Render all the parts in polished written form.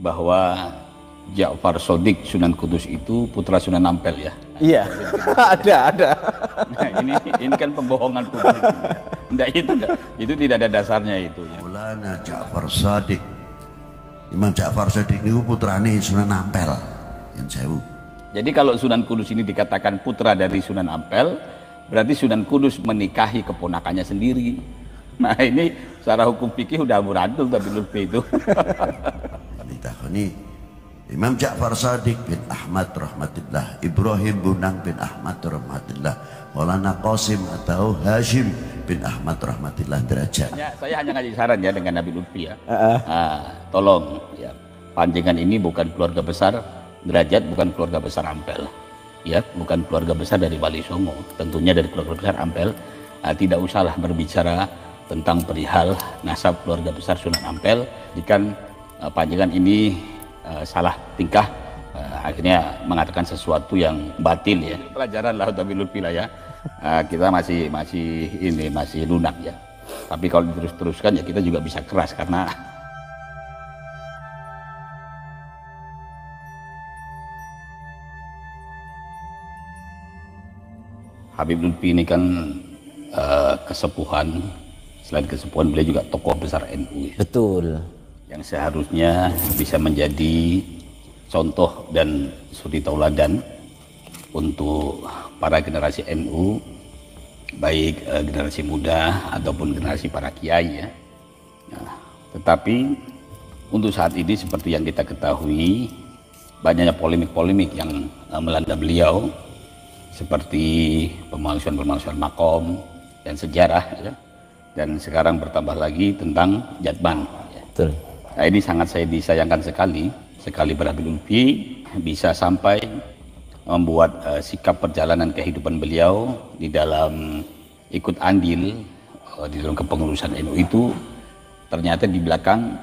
bahwa Ja'far Shadiq Sunan Kudus itu putra Sunan Ampel ya. Iya, ada. Nah, ini kan pembohongan publik. Itu tidak ada dasarnya itu. Maulana Ja'far Shadiq, Imam Ja'far Shadiq itu putrane Sunan Ampel. Yang sewu. Jadi kalau Sunan Kudus ini dikatakan putra dari Sunan Ampel, berarti Sunan Kudus menikahi keponakannya sendiri. Nah ini secara hukum fikih udah muradul tapi lebih itu. Ditakoni Imam Ja'far Shadiq bin Ahmad rahmatillah, Ibrahim Bunang bin Ahmad rahmatillah, Maulana Qasim atau Hashim bin Ahmad rahmatillah derajat. Saya hanya ngasih saran ya dengan Nabi Lutfi ya. Tolong ya, panjenengan ini bukan keluarga besar derajat, bukan keluarga besar Ampel. Ya, bukan keluarga besar dari Wali Songo, tentunya dari keluarga besar Ampel. Tidak usahlah berbicara tentang perihal nasab keluarga besar Sunan Ampel. Jika panjenengan ini salah tingkah, akhirnya mengatakan sesuatu yang batil ya. Pelajaran lah Nabi Lutfi lah ya. Kita masih lunak ya. Tapi kalau diterus-teruskan ya kita juga bisa keras karena Habib Lutfi ini kan kesepuhan, selain kesepuhan beliau juga tokoh besar NU. Betul. Yang seharusnya bisa menjadi contoh dan suri tauladan untuk para generasi NU, baik generasi muda ataupun generasi para kiai ya. Nah, tetapi untuk saat ini seperti yang kita ketahui, banyaknya polemik-polemik yang melanda beliau, seperti pemalsuan makom dan sejarah ya. Dan sekarang bertambah lagi tentang Jatman ya. Betul. Nah, ini sangat saya disayangkan sekali Habib Lutfi bisa sampai membuat sikap perjalanan kehidupan beliau di dalam ikut andil di dalam kepengurusan NU itu ternyata di belakang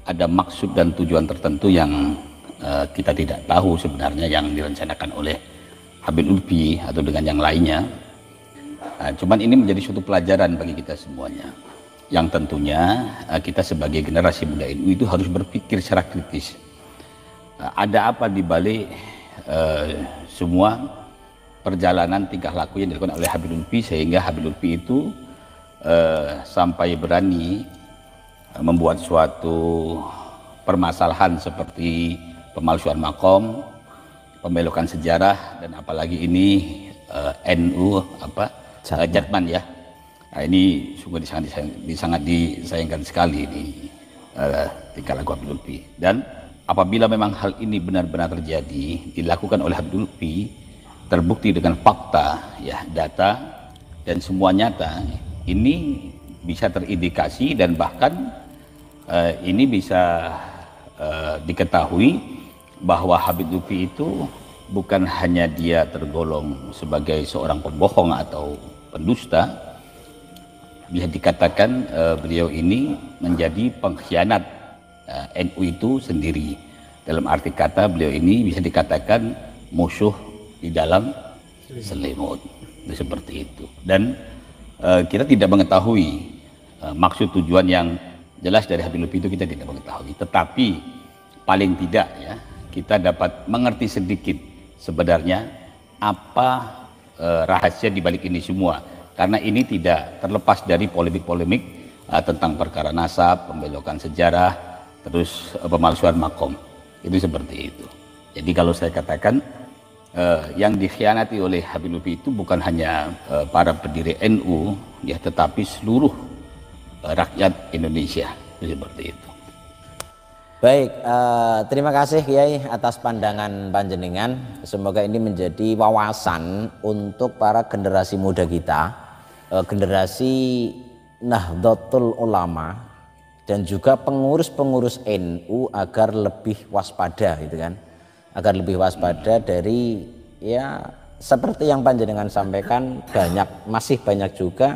ada maksud dan tujuan tertentu yang kita tidak tahu sebenarnya yang direncanakan oleh Habib Lutfi atau dengan yang lainnya. Cuman ini menjadi suatu pelajaran bagi kita semuanya, yang tentunya kita sebagai generasi muda NU itu harus berpikir secara kritis. Ada apa di balik semua perjalanan tingkah laku yang dilakukan oleh Habib Lutfi sehingga Habib Lutfi itu sampai berani membuat suatu permasalahan seperti pemalsuan makom, pembelokan sejarah, dan apalagi ini NU Jatman ya. Nah, ini sungguh sangat disayangkan sekali ini tingkah laku Habib Lutfi. Dan apabila memang hal ini benar-benar terjadi, dilakukan oleh Habib Lutfi, terbukti dengan fakta ya, data dan semua nyata, ini bisa terindikasi dan bahkan ini bisa diketahui bahwa Habib Lutfi itu bukan hanya dia tergolong sebagai seorang pembohong atau pendusta, bisa dikatakan beliau ini menjadi pengkhianat NU itu sendiri. Dalam arti kata beliau ini bisa dikatakan musuh di dalam selimut, seperti itu. Dan kita tidak mengetahui maksud tujuan yang jelas dari Habib Lutfi itu, kita tidak mengetahui. Tetapi paling tidak ya, kita dapat mengerti sedikit sebenarnya apa rahasia di balik ini semua, karena ini tidak terlepas dari polemik-polemik tentang perkara nasab, pembelokan sejarah, terus pemalsuan makom. Itu seperti itu. Jadi kalau saya katakan yang dikhianati oleh Habib Lutfi itu bukan hanya para pendiri NU ya, tetapi seluruh rakyat Indonesia. Itu seperti itu. Baik, terima kasih Kiai atas pandangan panjenengan. Semoga ini menjadi wawasan untuk para generasi muda kita, generasi Nahdlatul Ulama dan juga pengurus-pengurus NU agar lebih waspada, gitu kan? Agar lebih waspada dari ya seperti yang panjenengan sampaikan, masih banyak juga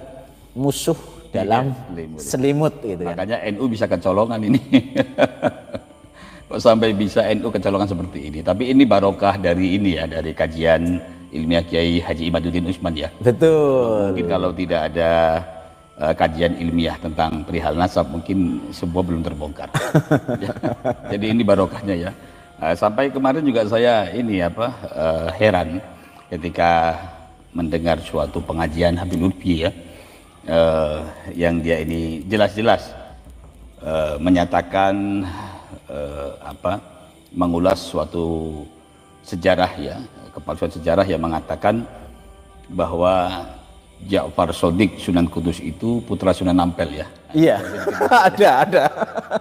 musuh dalam selimut gitu kan. Makanya NU bisa kecolongan ini. Kok sampai bisa NU kecolongan seperti ini. Tapi ini barokah dari ini ya, dari kajian ilmiah Kiai Haji Imaduddin Usman ya. Betul. Mungkin kalau tidak ada kajian ilmiah tentang perihal nasab mungkin semua belum terbongkar. Jadi ini barokahnya ya. Sampai kemarin juga saya heran ketika mendengar suatu pengajian Habib Lutfi ya, yang dia ini jelas-jelas menyatakan mengulas suatu sejarah ya, kepalsuan sejarah yang mengatakan bahwa Ja'far Shadiq Sunan Kudus itu putra Sunan Ampel ya. Iya. ada.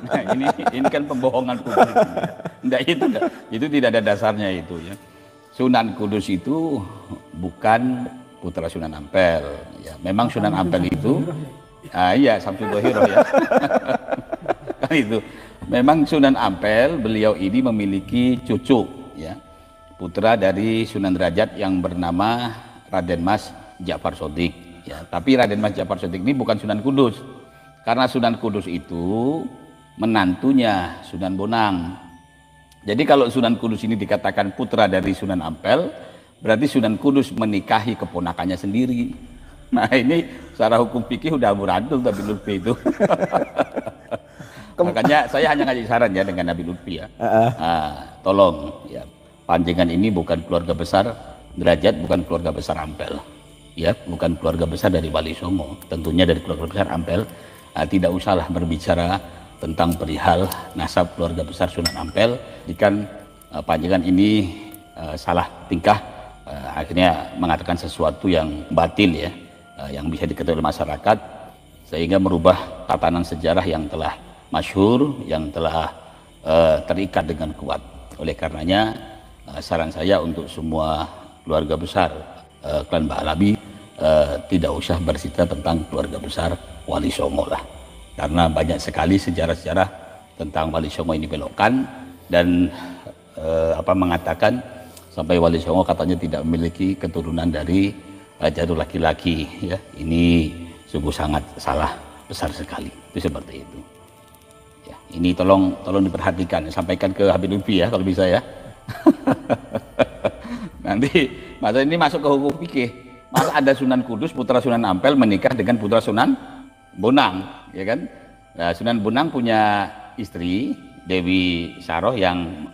Nah, ini kan pembohongan publik. Itu tidak ada dasarnya itu ya. Sunan Kudus itu bukan putra Sunan Ampel ya. Memang Sunan Ampel itu Samsul Dohiro ya. Kan itu. Memang Sunan Ampel beliau ini memiliki cucu ya. Putra dari Sunan Derajat yang bernama Raden Mas Ja'far Shadiq ya. Tapi Raden Mas Ja'far Shadiq ini bukan Sunan Kudus. Karena Sunan Kudus itu menantunya Sunan Bonang. Jadi kalau Sunan Kudus ini dikatakan putra dari Sunan Ampel, berarti Sunan Kudus menikahi keponakannya sendiri. Nah ini secara hukum fikih udah amburadul Habib Lutfi itu. Makanya saya hanya ngasih saran ya dengan Habib Lutfi ya. Tolong ya, panjenengan ini bukan keluarga besar Derajat, bukan keluarga besar Ampel. Ya, bukan keluarga besar dari Wali Songo, tentunya dari keluarga besar Ampel. Tidak usahlah berbicara tentang perihal nasab keluarga besar Sunan Ampel. Jika panjenengan ini salah tingkah, akhirnya mengatakan sesuatu yang batil ya, yang bisa diketahui oleh masyarakat, sehingga merubah tatanan sejarah yang telah masyhur, yang telah terikat dengan kuat. Oleh karenanya, saran saya untuk semua keluarga besar klan Ba'alawi tidak usah bercerita tentang keluarga besar Wali Songo lah, karena banyak sekali sejarah-sejarah tentang Wali Songo ini belokkan dan mengatakan sampai Wali Songo katanya tidak memiliki keturunan dari jalur laki-laki ya. Ini sungguh sangat salah besar sekali, itu seperti itu ya. Ini tolong diperhatikan, sampaikan ke Habib Lutfi ya kalau bisa ya. Nanti masa ini masuk ke hukum fikih. Masa ada Sunan Kudus putra Sunan Ampel menikah dengan putra Sunan Bonang, ya kan? Nah, Sunan Bonang punya istri Dewi Saroh yang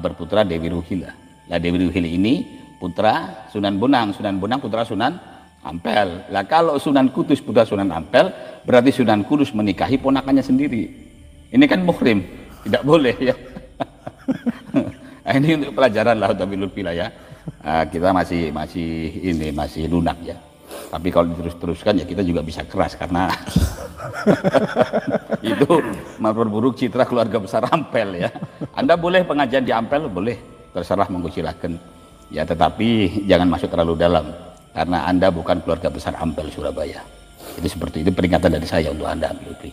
berputra Dewi Ruhila. Nah, Dewi Ruhila ini putra Sunan Bonang putra Sunan Ampel. Lah kalau Sunan Kudus putra Sunan Ampel, berarti Sunan Kudus menikahi ponakannya sendiri. Ini kan muhrim, tidak boleh ya. Nah, ini untuk pelajaran lah Habib Lutfi lah ya. Kita masih lunak ya. Tapi kalau diterus-teruskan ya kita juga bisa keras karena itu memperburuk citra keluarga besar Ampel ya. Anda boleh pengajian di Ampel, boleh, terserah, monggo silakan. Ya, tetapi jangan masuk terlalu dalam karena Anda bukan keluarga besar Ampel Surabaya. Itu seperti itu peringatan dari saya untuk Anda, Habib Lutfi.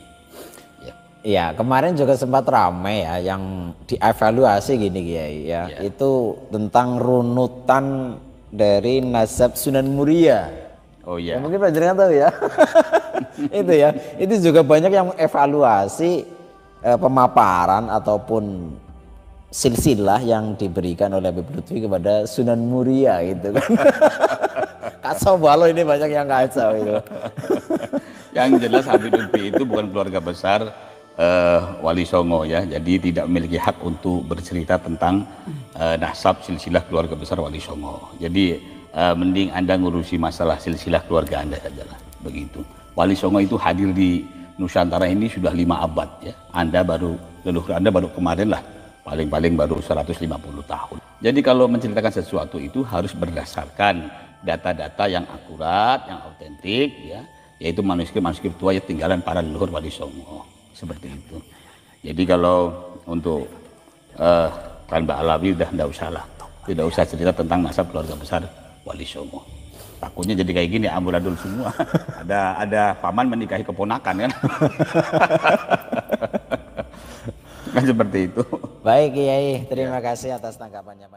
Ya, kemarin juga sempat ramai ya yang dievaluasi gini Kiai ya. Itu tentang runutan dari nasab Sunan Muria. Oh iya. Ya, mungkin panjenengan tahu ya. Itu ya. Itu juga banyak yang evaluasi pemaparan ataupun silsilah yang diberikan oleh Habib Lutfi kepada Sunan Muria gitu kan. Kacau balau ini, banyak yang kacau itu. Yang jelas Habib Lutfi itu bukan keluarga besar Wali Songo ya, jadi tidak memiliki hak untuk bercerita tentang nasab silsilah keluarga besar Wali Songo. Jadi mending Anda ngurusi masalah silsilah keluarga Anda sajalah, begitu. Wali Songo itu hadir di Nusantara ini sudah 5 abad ya. Leluhur Anda baru kemarin lah, paling-paling baru 150 tahun. Jadi kalau menceritakan sesuatu itu harus berdasarkan data-data yang akurat, yang autentik ya, yaitu manuskrip tua yang tinggalan para leluhur Wali Songo. Seperti itu. Jadi kalau untuk klan Ba'alawi udah tidak usah lah, tidak usah cerita tentang nasab keluarga besar Wali Songo. Takutnya jadi kayak gini amburadul semua. ada paman menikahi keponakan kan. Kan seperti itu. Baik Kiai, terima kasih atas tanggapannya.